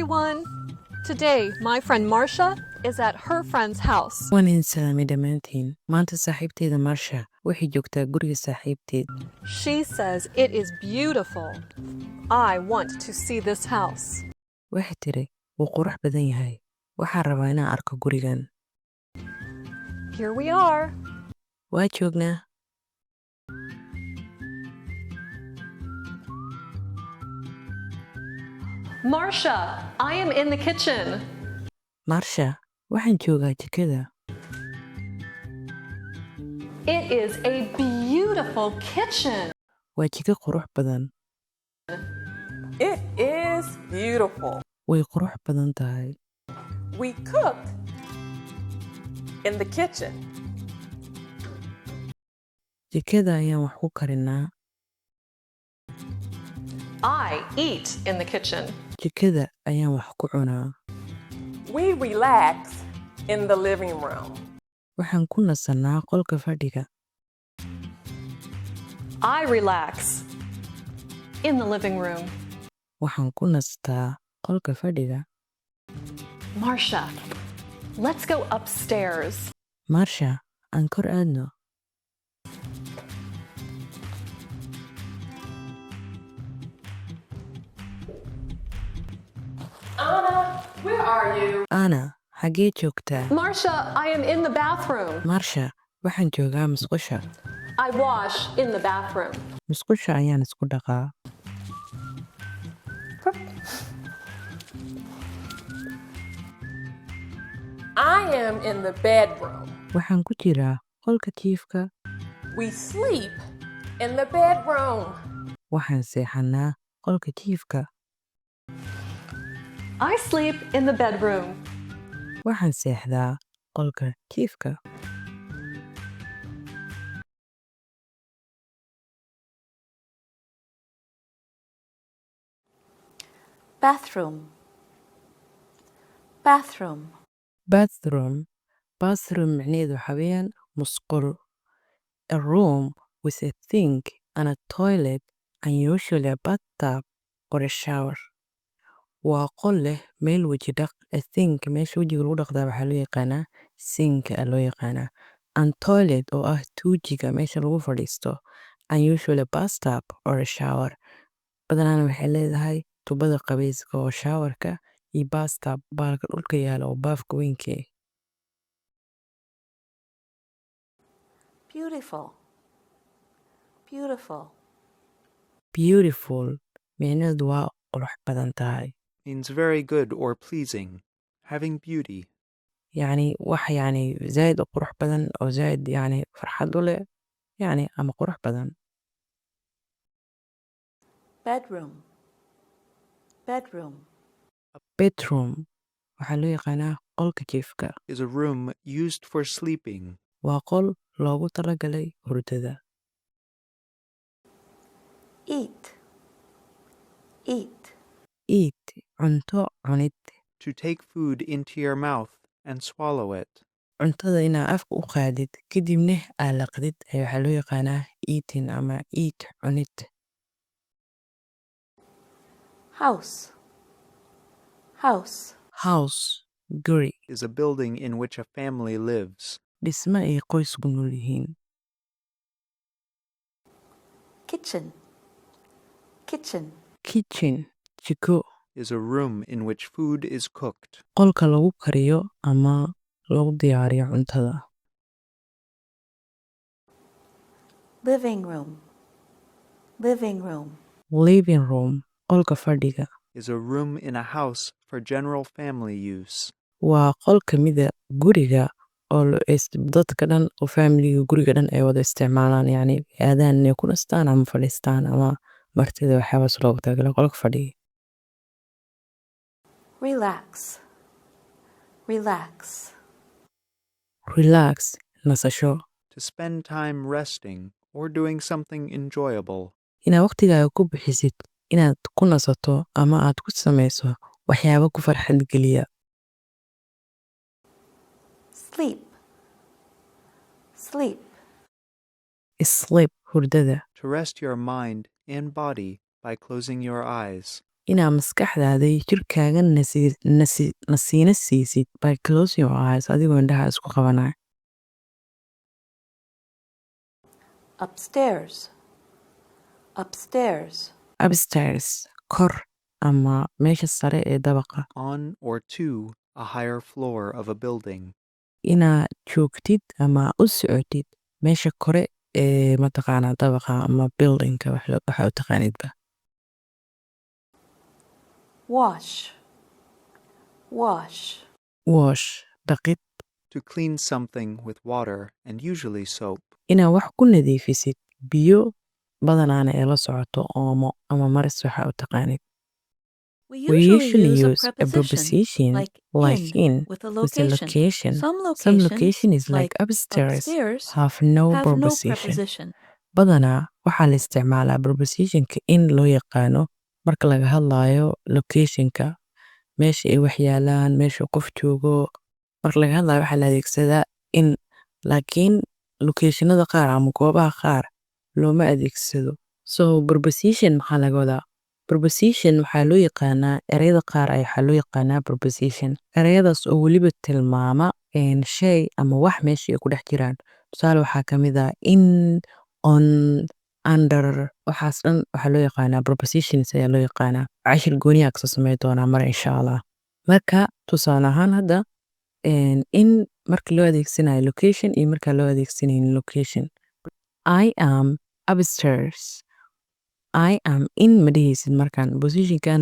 everyone. Today, my friend Marcia is at her friend's house. waan idin salaamay dhammaantiin maanta saaxiibteyda marsha waxay joogtaa guriga saaxiibteed She says it is beautiful. I want to see this house. waxay tidhi wuu qurux badan yahay waxaan rabaa inaan arko gurigan Here we are. waa joognaa Marcia, I am in the kitchen. marsha waxaan joogaa jikada It is a beautiful kitchen. waa jiko qurux badan It is beautiful. way qurux badan tahay We cooked in the kitchen. jikada ayaan wax ku karinaa I eat in the kitchen. jikada ayaan wax ku cunaa We relax in the living room. waxaan ku nasannaa qolka fadhiga I relax in the living room. waxaan ku nastaa qolka fadhiga Marcia, let's go upstairs. marsha aan kor aadno Anna, where are you? ana xaggee joogtaa Marcia, I am in the bathroom. marsha waxaan joogaa musqusha I wash in the bathroom. musqusha ayaan isku dhaqaa I am in the bedroom. waxaan ku jiraa qolka jiifka We sleep in the bedroom. waxaan seexannaa qolka jiifka I sleep in the bedroom. waxaan seexdaa qolka jiifka Bathroom. Bathroom. bathroom bathroom micnaheedu waxaa weeyaan musqul a room with a sink and a toilet and usually a bathtub or a shower waa qol leh meel weji dhaq a sink meesha wejiga lagu dhaqdaa waxaa loo yaqaanaa sink a loo yaqaanaa and toilet oo ah tuujiga meesha lagu fadhiisto and usually a bathtub or a shower badanaana waxay leedahay tubada qabayska oo shaawarka iyo bathtub baalka dhulka yaala oo baafka weynka ah Beautiful. Beautiful. beautiful micnaheedu waa qurux badan tahay means very good or pleasing, having beauty. yacni wax yacni zaa'id u qurux badan oo zaa'id yacni farxad u leh yacni ama qurux badan Bedroom. Bedroom. bedroom waxaa loo yaqaanaa qolka jiifka Is a room used for sleeping. waa qol loogu talagalay hurdada Eat. Eat. eat cunto cunid To take food into your mouth and swallow it. cuntada inaa afka u qaadid kadibna aa laqdid ayaa waxaa loo yaqaanaa eating ama eat cunid House. House. house guri Is a building in which a family lives. dhisme ay qoysku nool yihiin Kitchen. Kitchen. kitchen jiko Is a room in which food is cooked. qolka lagu kariyo ama lagu diyaariyo cuntada Living room. Living room. living room qolka fadhiga Is a room in a house for general family use. waa qol ka mida guriga oo dadka dhan oo familiga guriga dhan ay wada isticmaalaan yacni aadaan inay ku nastaan ama fadhiistaan ama martida waxyaabaas loogu tagala qolka fadhiga Relax. Relax. relax nasasho To spend time resting or doing something enjoyable. inaad waqtigaaga ku bixisid inaad ku nasato ama aad ku samayso waxyaabo ku farxad geliya Sleep. Sleep. sleep hurdada To rest your mind and body by closing your eyes. inaa maskaxdaada iyo jirkaaga nasiino siisid by closing your eyes adigoo indhaha isku qabanaya. upstairs, upstairs, Upstairs, kor ama meesha sare ee dabaqa. On or to a higher floor of a building. Inaa joogtid ama u socotid meesha kore ee mataqaanaa dabaqa ama buildingka waxa u taqaanidba. wash, wash, Wash, dhaqid. To clean something with water and usually soap. Inaa wax ku nadiifisid biyo badanaana ee la socoto oomo ama maris waxa u taqaanid. We usually use a preposition like in with a with a location. Some Some locations, location is like upstairs have no have no preposition. preposition. Badanaa waxaa la isticmaalaa prepositionka in loo yaqaano marka laga hadlayo locationka, meesha ay wax yaalaan, meesha qof joogo. Marka laga hadlayo waxaa la adeegsadaa in, laakiin locationada qaar ama goobaha qaar looma adeegsado. So preposition maxaa laga wadaa? Preposition waxaa loo yaqaanaa ereyada qaar waxaa loo yaqaanaa preposition. Ereyadaas oo weliba tilmaama shay ama wax meesha ay ku dhex jiraan. Tusaale waxaa ka mid ah in, on, under, waxaas dhan waxaa loo yaqaanaa prepositions ayaa loo yaqaanaa. Cashir gooniyaa kasoo samey doonaa mar insha Allah. Marka tusaale ahaan hadda in marka loo adeegsanayo location iyo marka loo adeegsanayo location. I am upstairs. I am in ma dhehaysid markaan positionkan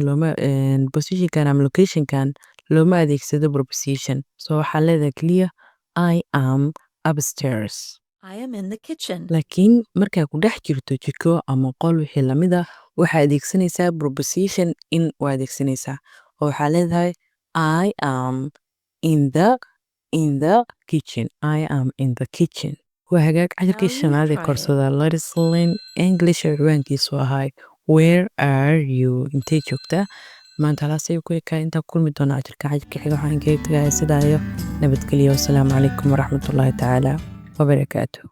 ama locationkan looma adeegsado preposition. So waxaa leedahay clear I am upstairs. I am in the kitchen. Laakiin markaa ku dhex jirto jiko ama qol wixii lamid ah waxaa adeegsanaysaa preposition in waa adeegsanaysaa oo waxaa leedahay I am in the kitchen. I am in the kitchen. waa hagaag casharkii Now you shanaad ee try koorsada Let's Learn English ciwaankiisu ahay Where are you? Intee joogtaa? maanta halaasay ku ekaa intaa kulmi doona casharka xiga waxaan kaga tagayaa sidaa iyo nabadgelyo. Wassalaamu calaykum waraxmatullaahi tacaala wabarakaatuh.